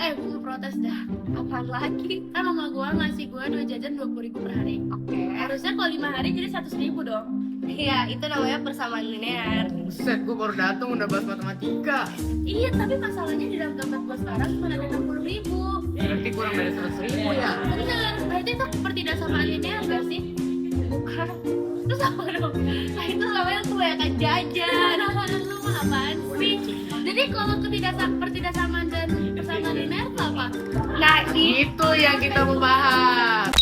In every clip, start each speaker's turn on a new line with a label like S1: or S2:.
S1: Gue mau protes dah.
S2: Apaan lagi?
S1: Kan mama gue ngasih gue 2 jajan 20.000 per hari.
S2: Oke.
S1: Harusnya kalau 5 hari jadi 100.000 dong.
S2: Iya, itu namanya persamaan linear.
S3: Buset, gue baru datang udah bahas matematika.
S1: Iya, tapi masalahnya di dalam dompet gue sekarang cuma ada 60.000.
S3: Berarti kurang dari 100.000 ya?
S1: Bener, berarti itu pertidaksamaan linear gak sih?
S2: Bukan.
S1: Terus apa dong?
S2: Nah, itu namanya kebanyakan jajan.
S1: Lu mah apaan sih? Jadi kalau pertidaksamaan dan persamaan linear itu apa?
S2: Nah,
S3: Itu yang kita mau bahas.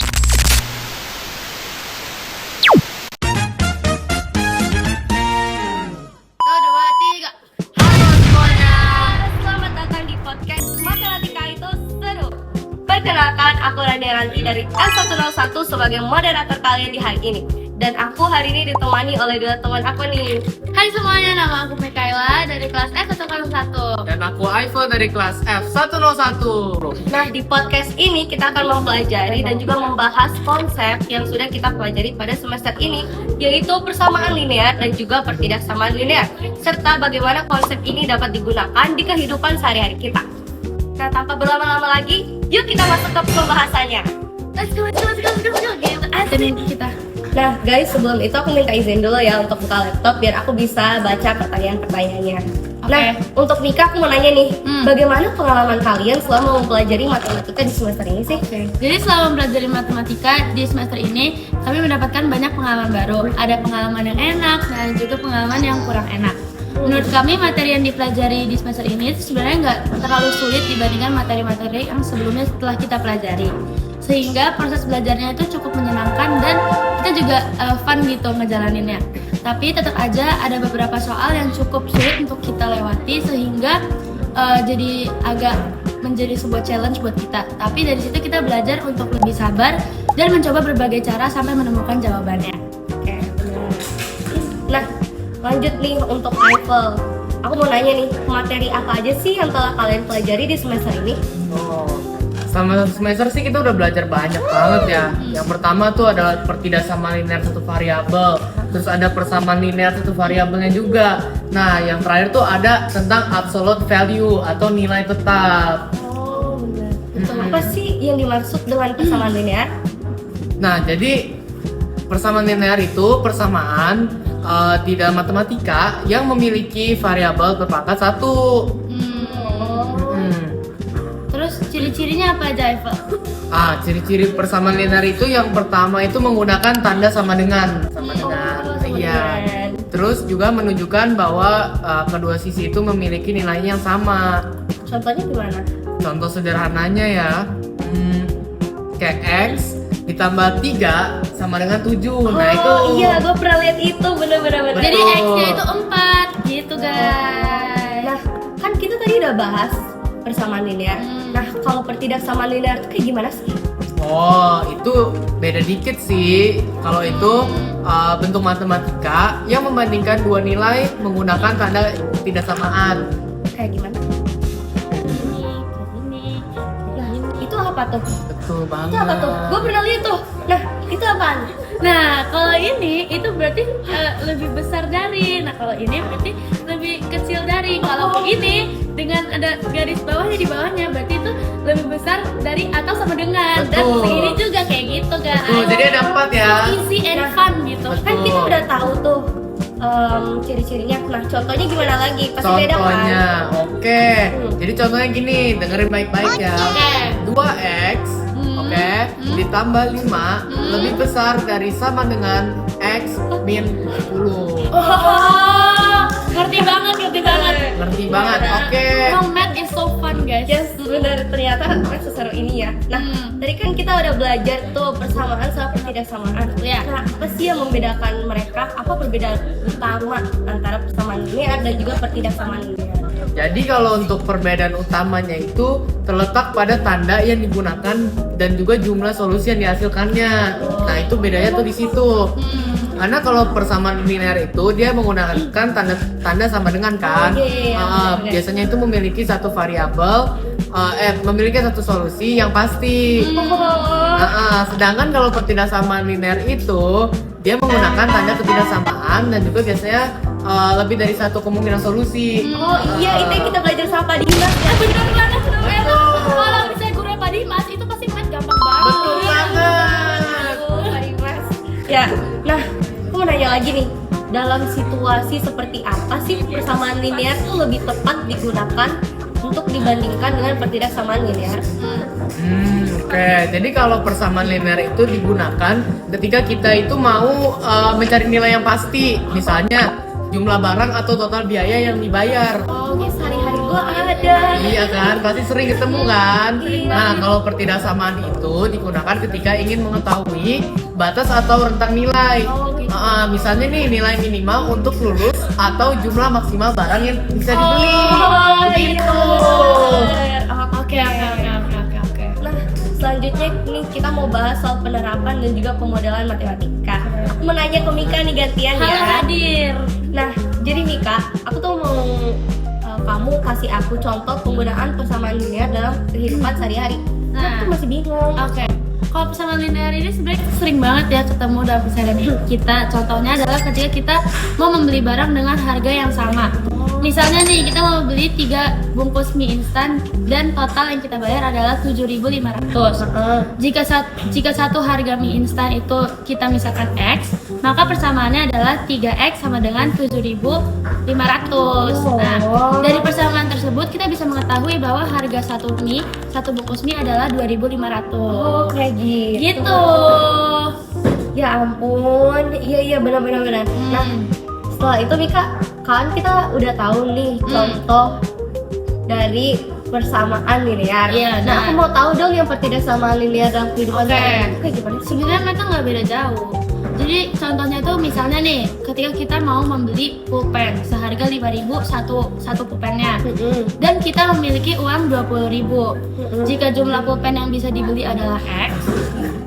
S2: Satu, dua, tiga.
S3: Halo semuanya.
S2: Selamat datang di podcast Matematika itu Seru. Perkenalkan, aku Rania Ranti dari S101 sebagai moderator kalian di hari ini. Dan aku hari ini ditemani oleh dua teman aku nih.
S1: Hai semuanya, nama aku Mikaela dari kelas S101.
S3: Dan aku Ivo dari kelas F101.
S2: Nah, di podcast ini kita akan mempelajari dan juga membahas konsep yang sudah kita pelajari pada semester ini, yaitu persamaan linear dan juga pertidaksamaan linear, serta bagaimana konsep ini dapat digunakan di kehidupan sehari-hari kita. Nah, tanpa berlama-lama lagi, yuk kita masuk ke pembahasannya.
S1: Let's go. Gitu aja nih kita.
S2: Nah, guys, sebelum itu aku minta izin dulu ya untuk buka laptop biar aku bisa baca pertanyaan-pertanyaannya.
S1: Oke.
S2: Nah, untuk Mika aku mau nanya nih,
S1: Hmm.
S2: bagaimana pengalaman kalian selama mempelajari matematika di semester ini sih?
S1: Jadi selama mempelajari matematika di semester ini, kami mendapatkan banyak pengalaman baru. Ada pengalaman yang enak dan juga pengalaman yang kurang enak. Menurut kami, materi yang dipelajari di semester ini sebenarnya nggak terlalu sulit dibandingkan materi-materi yang sebelumnya setelah kita pelajari. Sehingga proses belajarnya itu cukup menyenangkan dan kita juga fun gitu ngejalaninnya. Tapi tetap aja ada beberapa soal yang cukup sulit untuk kita lewati sehingga jadi agak menjadi sebuah challenge buat kita. Tapi dari situ kita belajar untuk lebih sabar dan mencoba berbagai cara sampai menemukan jawabannya.
S2: Oke, benar. Nah, lanjut nih untuk Eiffel. Aku mau nanya nih, materi apa aja sih yang telah kalian pelajari di semester ini?
S3: Oh, selama semester sih kita udah belajar banyak banget ya. Yang pertama tuh adalah pertidaksamaan linear satu variabel. Terus ada persamaan linear satu variabelnya juga. Nah, yang terakhir tuh ada tentang absolute value atau nilai tetap.
S2: Oh, benar. Itu apa sih yang dimaksud dengan persamaan linear?
S3: Nah, jadi persamaan linear itu persamaan di dalam matematika yang memiliki variabel berpangkat 1.
S1: Terus ciri-cirinya apa aja, Eva?
S3: Ciri-ciri persamaan linear itu yang pertama itu menggunakan tanda sama dengan. Iya. Terus juga menunjukkan bahwa kedua sisi itu memiliki nilainya yang sama.
S2: Contohnya gimana?
S3: Contoh sederhananya ya, kayak X ditambah 3 sama dengan 7. Nah itu.
S2: Iya, gue pernah lihat itu, bener-bener.
S1: Jadi
S3: Betul.
S1: X-nya itu 4 gitu guys.
S2: Nah, kan kita tadi udah bahas persamaan linear. Nah, kalau pertidaksamaan linear itu kayak gimana sih?
S3: Oh, itu beda dikit sih. Kalau itu bentuk matematika yang membandingkan dua nilai menggunakan tanda ketidaksamaan.
S2: Kayak gimana? Nah, itu apa tuh?
S3: Betul
S2: Itu
S3: banget.
S2: apa tuh? Gue pernah lihat tuh. Nah, itu apaan?
S1: Nah, kalau ini itu berarti lebih besar dari. Nah, kalau ini berarti lebih kecil dari. Kalau ini dengan ada garis bawahnya di bawahnya berarti itu lebih besar dari atau sama dengan. Dan
S3: Betul.
S1: segini juga kayak gitu guys.
S3: Betul, jadi ada 4 ya.
S1: Easy and fun gitu.
S3: Betul.
S2: Kan kita udah tahu tuh ciri-cirinya. Nah, contohnya gimana lagi? Pasti beda kan?
S3: Contohnya, oke. Jadi contohnya gini, dengerin baik-baik ya.
S1: Oke.
S3: 2x, oke, ditambah 5 lebih besar dari sama dengan x min 10.
S1: Oh, ngerti banget.
S3: Ngerti banget, oke.
S1: Emang math is so fun guys.
S2: Yes, benar, ternyata seseru ini ya. Nah, tadi kan kita udah belajar tuh persamaan sama pertidaksamaan.
S1: Iya.
S2: Nah, apa sih yang membedakan mereka? Apa perbedaan utama antara persamaan linear dan juga pertidaksamaan linear?
S3: Jadi kalau untuk perbedaan utamanya itu terletak pada tanda yang digunakan dan juga jumlah solusi yang dihasilkannya. Nah, itu bedanya tuh di situ. Karena kalau persamaan linear itu dia menggunakan tanda sama dengan kan. Biasanya itu memiliki satu variabel, memiliki satu solusi yang pasti. Sedangkan kalau pertidaksamaan linear itu dia menggunakan tanda ketidaksamaan dan juga biasanya lebih dari satu kemungkinan solusi.
S2: Oh iya, itu yang kita belajar sama Pak Dimas ya.
S1: Bener banget.
S2: lagi nih, dalam situasi seperti apa sih persamaan linear tuh lebih tepat digunakan untuk dibandingkan dengan pertidaksamaan linear?
S3: Oke. Jadi kalau persamaan linear itu digunakan ketika kita itu mau mencari nilai yang pasti, misalnya jumlah barang atau total biaya yang dibayar.
S2: Oh, sehari-hari gua ada.
S3: Iya kan, pasti sering ketemu kan. Nah, kalau pertidaksamaan itu digunakan ketika ingin mengetahui batas atau rentang nilai. Misalnya nih nilai minimal untuk lulus atau jumlah maksimal barang yang bisa dibeli. Gitu.
S2: Oke. Nah, selanjutnya nih kita mau bahas soal penerapan dan juga pemodelan matematika. Aku mau nanya ke Mika nih gantian ya.
S1: Halo hadir.
S2: Nah, jadi Mika, aku tuh mau kamu kasih aku contoh penggunaan persamaan linear dalam kehidupan sehari-hari.
S1: Nah.
S2: Aku masih bingung.
S1: Oke. Kalau persamaan linear ini sebenarnya sering banget ya ketemu dalam keseharian kita. Contohnya adalah ketika kita mau membeli barang dengan harga yang sama. Misalnya nih, kita mau beli 3 bungkus mie instan dan total yang kita bayar adalah 7.500. Jika satu harga mie instan itu kita misalkan X, maka persamaannya adalah 3X sama dengan 7.500. Nah, dari persamaan tersebut kita bisa mengetahui bahwa harga satu bungkus mie adalah 2.500.
S2: Oh, kayak gitu.
S1: Gitu.
S2: Ya ampun, iya benar. Nah, setelah itu Mika, kan kita udah tahu nih contoh dari persamaan linear.
S1: Iya,
S2: nah, aku mau tahu dong yang pertidaksamaan linear dalam kehidupan
S1: Oke.
S2: sehari-hari. Kayak gimana sih?
S1: Sebenarnya mereka nggak beda jauh. Jadi contohnya itu misalnya nih, ketika kita mau membeli pulpen seharga 5.000 satu pulpennya, dan kita memiliki uang 20.000. Jika jumlah pulpen yang bisa dibeli adalah X,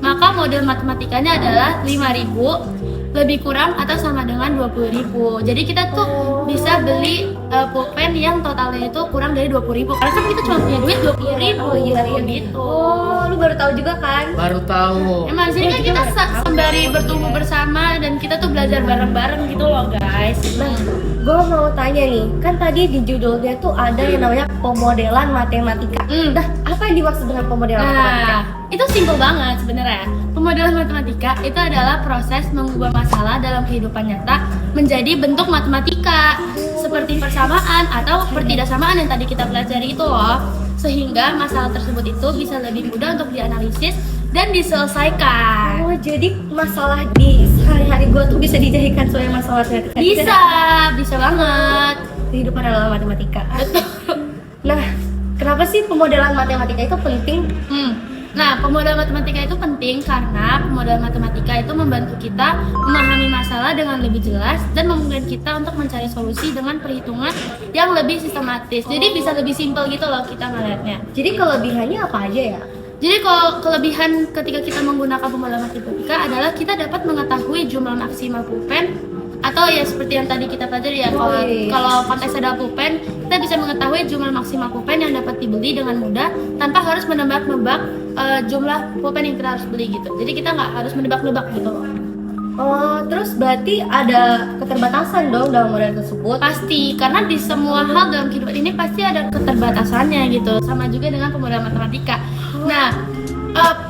S1: maka model matematikanya adalah 5.000 lebih kurang atau sama dengan 20.000. Jadi kita tuh bisa beli pulpen yang totalnya itu kurang dari 20.000. Karena kan kita cuma punya duit 20.000.
S2: Iya.
S1: Gitu.
S2: Oh, lu baru tahu juga kan?
S3: Baru tahu.
S1: Emang sini kan kita sembari bertumbuh bersama dan kita tuh belajar bareng-bareng gitu loh guys.
S2: Nah, gue mau tanya nih, kan tadi di judulnya tuh ada yang namanya pemodelan matematika. Nah, apa yang dimaksud dengan pemodelan matematika?
S1: Nah, itu simpel banget sebenarnya. Pemodelan matematika itu adalah proses mengubah masalah dalam kehidupan nyata menjadi bentuk matematika seperti persamaan atau pertidaksamaan yang tadi kita pelajari itu loh, sehingga masalah tersebut itu bisa lebih mudah untuk dianalisis dan diselesaikan.
S2: Oh, jadi masalah di sehari-hari gue tuh bisa dijadikan sebagai masalah matematika?
S1: Bisa banget.
S2: Kehidupan adalah matematika. Nah, kenapa sih pemodelan matematika itu penting?
S1: Nah, pemodelan matematika itu penting karena pemodelan matematika itu membantu kita memahami masalah dengan lebih jelas dan memungkinkan kita untuk mencari solusi dengan perhitungan yang lebih sistematis. Jadi bisa lebih simpel gitu loh kita ngeliatnya.
S2: Jadi kelebihannya apa aja ya?
S1: Jadi kalau kelebihan ketika kita menggunakan pemodelan matematika adalah kita dapat mengetahui jumlah maksimal pulpen, atau ya seperti yang tadi kita pelajari ya, kalau konteks ada pulpen, kita bisa mengetahui jumlah maksimal pulpen yang dapat dibeli dengan mudah tanpa harus menebak-nebak jumlah pulpen yang kita harus beli gitu. Jadi kita nggak harus menebak-nebak gitu loh.
S2: Oh, terus berarti ada keterbatasan dong dalam model tersebut?
S1: Pasti, karena di semua hal dalam kehidupan ini pasti ada keterbatasannya gitu. Sama juga dengan pemodelan matematika. Nah,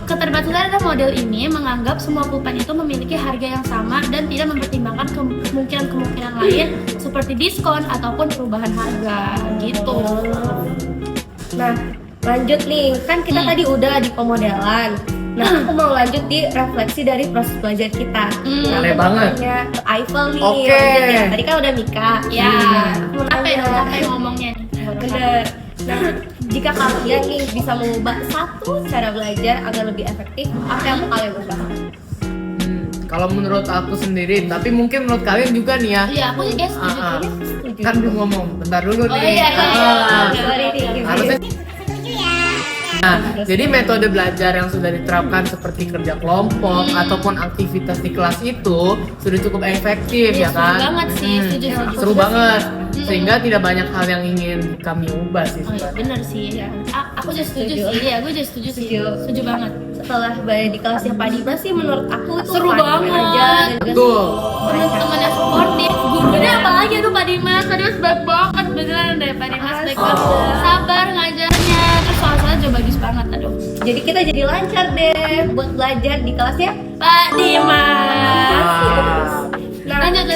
S1: keterbatasan dalam model ini menganggap semua pulpen itu memiliki harga yang sama dan tidak mempertimbangkan kemungkinan-kemungkinan lain seperti diskon ataupun perubahan harga gitu.
S2: Nah, lanjut nih, kan kita tadi udah di pemodelan. Nah, aku mau lanjut di refleksi dari proses belajar kita.
S3: Boleh banget.
S2: Eiffel nih.
S3: Oke.
S2: Lanjut ya. Tadi kan udah Mika.
S1: Ya,
S2: Aku mau
S1: capek dong,
S2: nanya.
S1: capek ngomongnya nih.
S2: Bener. Nah, jika kalian nih bisa mengubah satu cara belajar agar lebih efektif, apa yang mau kalian ubah?
S3: Kalau menurut aku sendiri, tapi mungkin menurut kalian juga nih ya.
S1: Iya, aku juga setuju.
S2: Setuju.
S3: Kan belum ngomong, bentar dulu
S1: Oh
S3: nih.
S1: iya,
S2: Sorry nih.
S3: Harusnya. Nah, jadi metode belajar yang sudah diterapkan seperti kerja kelompok ataupun aktivitas di kelas itu sudah cukup efektif ya
S1: Iya,
S3: kan?
S1: seru banget sih, setuju.
S3: Seru banget. Sehingga tidak banyak hal yang ingin kami ubah sih.
S1: Oh iya, bener sih. Aku juga setuju sih. Iya, aku juga setuju sih.
S2: Setuju.
S1: Setuju banget.
S2: Setelah belajar di kelasnya Pak Dimas sih menurut aku itu
S1: Seru
S2: fun
S1: banget.
S2: aja dan juga
S3: Betul.
S1: Teman-teman yang supportif, gurunya apalagi tuh Pak Dimas baik banget beneran deh Pak Dimas baik banget, sabar ngajarnya, terus soal-soalnya juga bagus banget, aduh.
S2: jadi kita jadi lancar deh buat belajar di kelasnya
S1: Pak Dimas.
S3: Ah.
S2: Nah,
S1: Lanjut.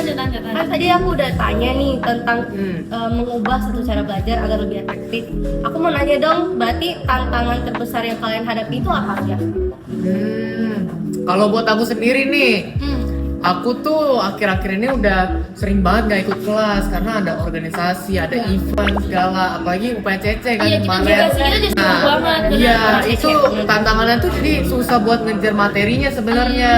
S2: kan tadi aku udah tanya nih tentang mengubah satu cara belajar agar lebih efektif. Aku mau nanya dong, berarti tantangan terbesar yang kalian hadapi itu apa ya?
S3: Kalau buat aku sendiri nih, aku tuh akhir-akhir ini udah sering banget gak ikut kelas karena ada organisasi, ada event segala, apalagi UPCC kan
S1: Iya, kita
S3: kemarin.
S1: juga sih, kita juga sibuk banget, benar.
S3: Iya, itu tantangannya tuh jadi susah buat ngejar materinya sebenarnya.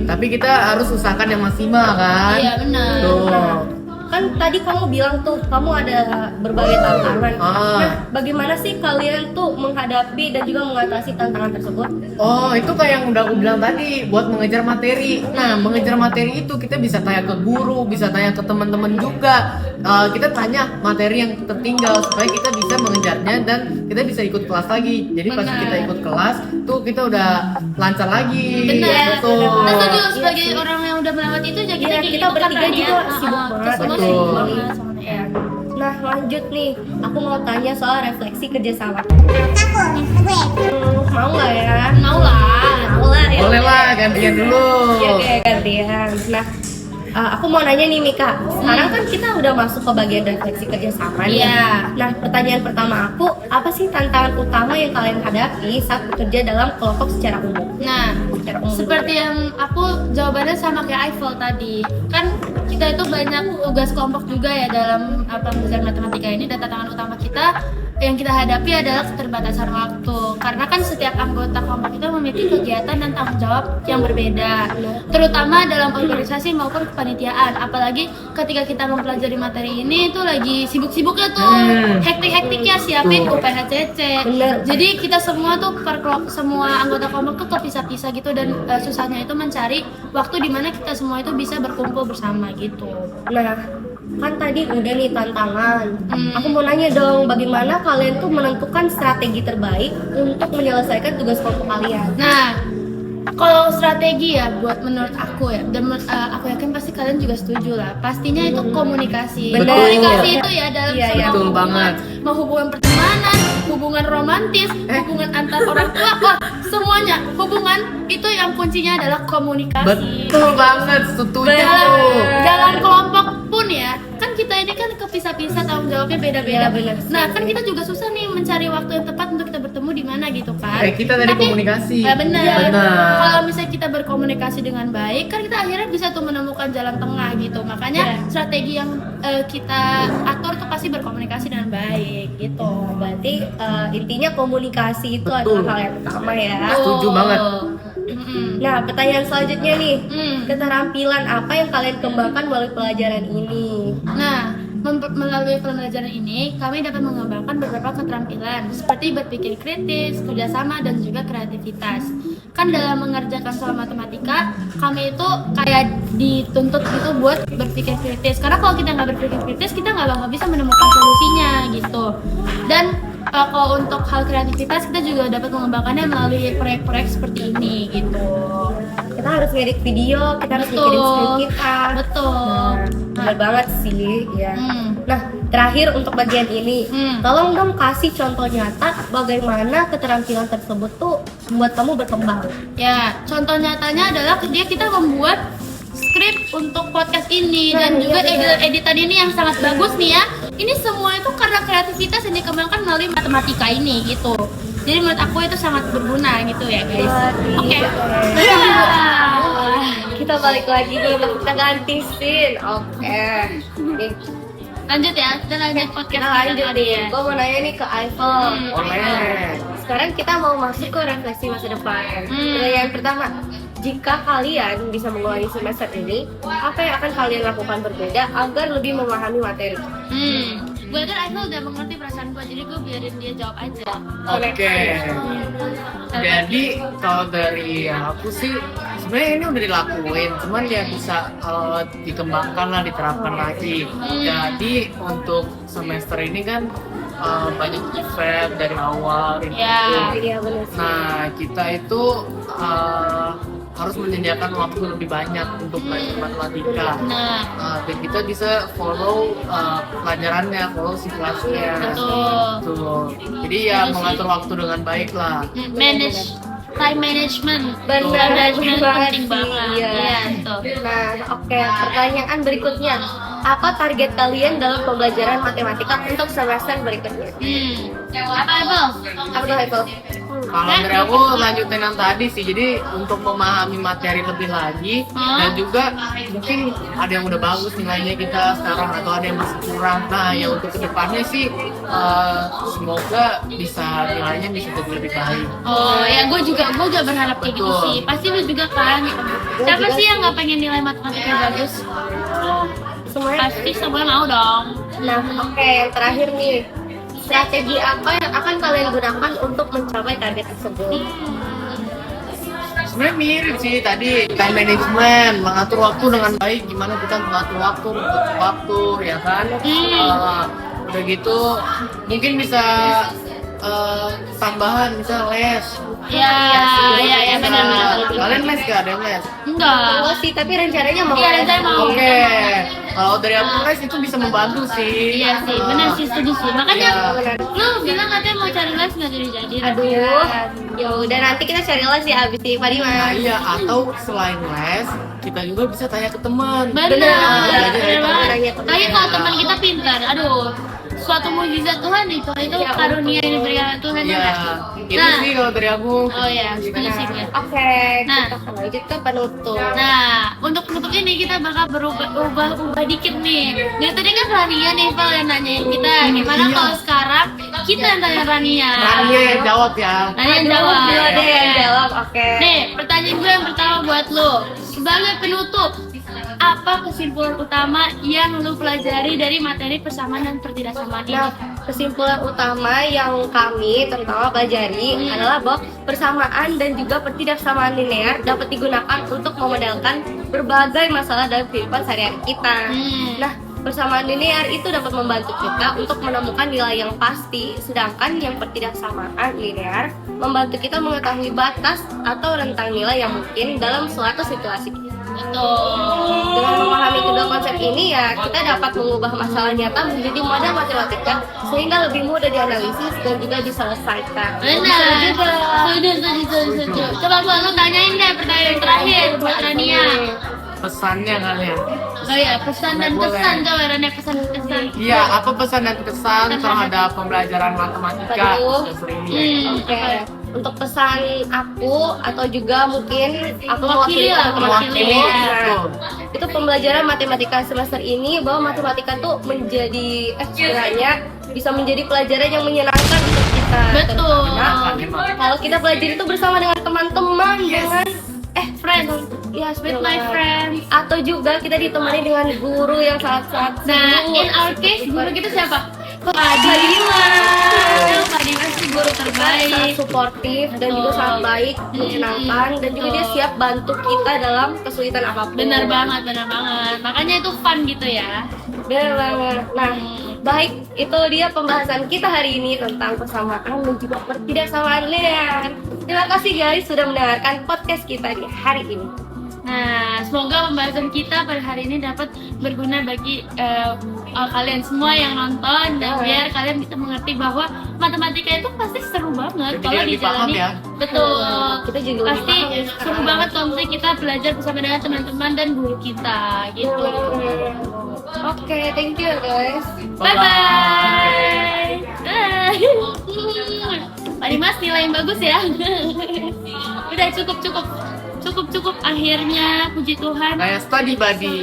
S3: Tapi kita harus usahakan yang maksimal kan.
S1: Iya, benar.
S3: Tuh.
S2: Kan tadi kamu bilang tuh kamu ada berbagai tantangan.
S3: Ah.
S2: Nah, bagaimana sih kalian tuh menghadapi dan juga mengatasi tantangan tersebut?
S3: Oh, itu kayak yang udah aku bilang tadi, buat mengejar materi. Nah, mengejar materi itu kita bisa tanya ke guru, bisa tanya ke teman-teman juga. Kita tanya materi yang tertinggal supaya kita bisa mengejarnya dan kita bisa ikut kelas lagi. Jadi pas
S1: Benar.
S3: kita ikut kelas, tuh kita udah lancar lagi.
S1: Benar.
S3: Betul.
S1: Kita setuju
S2: Iya
S1: sebagai
S2: sih.
S1: orang yang udah melewati itu aja
S2: Iya, kita
S1: gitu kan,
S2: bertiga
S1: Ran,
S2: juga
S1: ya.
S2: sibuk
S1: Kita
S2: banget.
S1: semua
S3: Betul.
S1: sibuk banget sama
S2: Ya. Nah, lanjut nih. Aku mau tanya soal refleksi kerjasama. Mau nggak ya?
S1: Mau lah.
S2: Mau lah ya.
S3: Boleh lah, gantian dulu.
S2: Iya, kayak gantian. Nah, aku mau nanya nih Mika. Sekarang kan kita udah masuk ke bagian refleksi kerjasama nih.
S1: Iya.
S2: Nah, pertanyaan pertama aku, apa sih tantangan utama yang kalian hadapi saat bekerja dalam kelompok secara umum?
S1: Nah,
S2: Secara umum.
S1: seperti yang aku jawabannya sama kayak Eiffel tadi, kan kita itu banyak tugas kelompok juga ya dalam pembelajaran matematika ini, dan tantangan utama kita yang kita hadapi adalah keterbatasan waktu, karena kan setiap anggota kelompok itu memiliki kegiatan dan tanggung jawab yang berbeda, terutama dalam organisasi maupun kepanitiaan. Apalagi ketika kita mempelajari materi ini itu lagi sibuk-sibuknya tuh, hektik-hektiknya siapin
S3: Betul.
S1: UPHCC.
S2: Bener.
S1: Jadi kita semua tuh semua anggota kelompok tuh kepisah-pisah gitu, dan susahnya itu mencari waktu di mana kita semua itu bisa berkumpul bersama gitu.
S2: Nah, kan tadi udah nih tantangan. Aku mau nanya dong, bagaimana kalian tuh menentukan strategi terbaik untuk menyelesaikan tugas kelompok kalian?
S1: Nah, kalau strategi ya buat menurut aku ya, dan aku yakin pasti kalian juga setuju lah. Pastinya itu komunikasi.
S2: Betul.
S1: Komunikasi itu ya dalam
S2: Iya,
S1: semua
S3: betul
S1: hubungan,
S3: banget.
S1: mau hubungan pertemanan, hubungan romantis, hubungan antar orang tua, wah, semuanya hubungan itu yang kuncinya adalah komunikasi.
S3: Betul banget, setuju.
S1: Dalam kelompok pun ya, kan kita ini kan kepisah-pisah, tanggung jawabnya beda-beda.
S2: Iya, benar.
S1: Nah, kan kita juga susah nih mencari waktu yang tepat untuk kita bertemu di mana gitu kan.
S3: Kita dari komunikasi.
S1: Benar.
S3: Benar.
S1: Kalau misalnya kita berkomunikasi dengan baik, kan kita akhirnya bisa tuh menemukan jalan tengah gitu. Makanya strategi yang kita atur tuh pasti berkomunikasi dengan baik gitu.
S2: Berarti intinya komunikasi itu
S3: Betul.
S2: adalah hal yang utama ya.
S3: Setuju banget.
S2: Nah, pertanyaan selanjutnya nih,
S1: Hmm.
S2: keterampilan apa yang kalian kembangkan melalui pelajaran ini?
S1: Nah, melalui pembelajaran ini, kami dapat mengembangkan beberapa keterampilan seperti berpikir kritis, kerjasama, dan juga kreativitas. Kan dalam mengerjakan soal matematika, kami itu kayak dituntut gitu buat berpikir kritis. Karena kalau kita nggak berpikir kritis, kita nggak bakal bisa menemukan solusinya gitu. Dan kalau untuk hal kreativitas, kita juga dapat mengembangkannya melalui proyek-proyek seperti ini gitu.
S2: Kita harus ngedit video, kita harus mikirin skrip kita.
S1: Betul.
S2: Bener banget sih, ya.
S1: Hmm.
S2: Nah, terakhir untuk bagian ini,
S1: Hmm.
S2: tolong dong kasih contoh nyata bagaimana keterampilan tersebut tuh membuat kamu berkembang.
S1: Ya, contoh nyatanya adalah kita membuat skrip untuk podcast ini,
S2: Nah,
S1: dan
S2: iya,
S1: juga
S2: benar.
S1: editan ini yang sangat bagus nih ya. Ini semua itu karena kreativitas yang dikembangkan melalui matematika ini gitu. Jadi menurut aku itu sangat berguna gitu ya guys. Oke.
S2: Kita balik lagi nih, kita ganti scene. Oke. Nih,
S1: Lanjut ya, kita lanjut podcast
S2: kita lanjut
S1: kita
S2: nih.
S1: ya.
S2: Gue mau nanya nih ke Eiffel.
S3: Boleh.
S2: Sekarang kita mau masuk ke refleksi masa depan. Pertanyaan pertama, jika kalian bisa mengulangi semester ini, apa yang akan kalian lakukan berbeda agar lebih memahami materi?
S1: Gue kan Eiffel udah mengerti perasaan gue, jadi gue biarin dia jawab aja.
S3: Oke. Jadi kalau dari aku sih sebenarnya ini udah dilakuin, cuman ya bisa dikembangkan lah, diterapkan lagi. Jadi untuk semester ini kan banyak event dari awal gitu.
S1: Ya.
S2: Iya benar sih.
S3: Nah kita itu harus menyediakan waktu lebih banyak untuk belajar matematika.
S1: Nah,
S3: Dan kita bisa follow pelajarannya, follow si kelasnya.
S1: betul.
S3: Tuh. Jadi ya mengatur waktu dengan baik lah.
S1: Manage time management.
S2: Benar,
S1: Time management
S2: benar
S1: penting
S2: sih,
S1: banget.
S2: iya.
S1: Iya, tuh.
S2: Nah, oke. Pertanyaan berikutnya, apa target kalian dalam pembelajaran matematika untuk semester berikutnya?
S1: Apa Apple?
S2: Apa tuh, Haikal?
S3: Kalau dari aku lanjutin yang tadi sih, jadi untuk memahami materi lebih lagi dan juga mungkin ada yang udah bagus nilainya kita sekarang atau ada yang masih kurang. Nah, ya untuk kedepannya sih semoga bisa nilainya bisa jadi lebih baik.
S1: Oh ya, gue juga berharap kayak gitu
S3: Betul.
S1: sih. Pasti lu juga kan. Siapa sih yang nggak pengen nilai matematika bagus?
S2: Semuanya.
S1: Pasti semua mau dong.
S2: Nah, oke, yang terakhir nih. Strategi apa yang akan kalian gunakan untuk mencapai target tersebut?
S3: Sebenarnya mirip sih tadi, time management, mengatur waktu dengan baik, gimana kita mengatur waktu ya kan. Udah gitu mungkin bisa tambahan misal les.
S1: Ya, benar.
S3: Kalian les gak? Ada yang les?
S1: Enggak.
S2: Enggak sih, tapi rencananya mau.
S1: Iya, rencana mau.
S3: Oke, kalau dari aku les itu bisa membantu sih.
S1: Iya sih, benar sih, setuju sih. Makanya
S3: Iya.
S1: lu bilang katanya mau cari les nggak jadi.
S2: Aduh, ya udah nanti kita cari les ya abis ini Pak
S3: Nah
S2: Dimas.
S3: iya, atau selain les, kita juga bisa tanya ke teman.
S1: Benar
S2: Benar.
S1: banget. Tapi kalau teman kita pintar, aduh, suatu mukjizat Tuhan itu
S2: Ya
S1: karunia yang diberikan Tuhan ya.
S3: Iya,
S1: nggak?
S3: itu
S1: Nah.
S3: sih kalau dari aku.
S1: Oh ya, setuju sih Mir.
S2: Oke,
S1: Nah.
S2: kita akan lanjut ke penutup.
S1: Nah, untuk penutup ini kita bakal berubah dikit nih. Dari tadi kan Rania nih Val yang nanyain kita. Gimana
S3: Iya.
S1: kalau sekarang kita yang tanya Rania?
S3: Rania yang jawab ya.
S1: Rania yang jawab.
S2: Dua deh yang jawab, oke.
S1: Nih, pertanyaan gue yang pertama buat lo. Sebagai penutup, apa kesimpulan utama yang lo pelajari dari materi persamaan dan pertidaksamaan ini?
S2: Nah, kesimpulan utama yang kami terutama pelajari adalah bahwa persamaan dan juga pertidaksamaan linear dapat digunakan untuk memodelkan berbagai masalah dalam kehidupan sehari-hari kita. Nah, persamaan linear itu dapat membantu kita untuk menemukan nilai yang pasti, sedangkan yang pertidaksamaan linear membantu kita mengetahui batas atau rentang nilai yang mungkin dalam suatu situasi. Dengan memahami kedua konsep ini ya kita dapat mengubah masalah nyata menjadi model matematika sehingga lebih mudah dianalisis dan juga diselesaikan.
S1: Benar. Setuju. Coba lo tanyain deh pertanyaan terakhir buat Rania.
S3: Pesannya kali ya.
S1: Oh ya, pesan dan
S3: Boleh.
S1: kesan coba Rania pesan dan kesan.
S3: Iya, apa pesan dan kesan terhadap pembelajaran matematika
S2: Aduh.
S3: semester ini?
S2: Oke, untuk pesan aku atau juga mungkin aku
S1: Mewakili lah,
S2: teman-teman
S3: mewakili.
S2: aku, nah,
S3: Betul.
S2: itu pembelajaran matematika semester ini bahwa matematika tuh menjadi sekiranya bisa menjadi pelajaran yang menyenangkan untuk kita.
S1: Betul.
S2: Terutama kalau kita belajar itu bersama dengan teman-teman dengan
S1: Friends,
S2: ya
S1: with my friends.
S2: atau juga kita ditemani dengan guru yang sangat-sangat
S1: Nah,
S2: seru.
S1: in our case guru kita siapa? Pak Dimas. Pak Dimas sih guru
S2: sangat
S1: terbaik.
S2: suportif dan juga sangat baik, menyenangkan dan juga dia siap bantu kita dalam kesulitan apapun.
S1: Benar banget. Makanya itu fun gitu ya.
S2: Benar banget. Nah, baik itu dia pembahasan kita hari ini tentang persamaan dan juga pertidaksamaan linear. Terima kasih guys sudah mendengarkan podcast kita di hari ini.
S1: Nah, semoga pembahasan kita pada hari ini dapat berguna bagi kalian semua yang nonton dan biar kalian bisa mengerti bahwa matematika itu pasti seru banget
S3: Jadi
S1: kalau
S3: lebih paham
S1: dijalani.
S3: ya.
S1: Betul.
S2: Kita juga lebih
S1: Pasti
S2: paham.
S1: seru banget kalau misalnya kita belajar bersama dengan teman-teman dan guru kita gitu.
S2: Oke, thank you guys.
S1: Bye bye. Pak Dimas nilai yang bagus ya. Udah cukup akhirnya puji Tuhan.
S3: Kayak study buddy.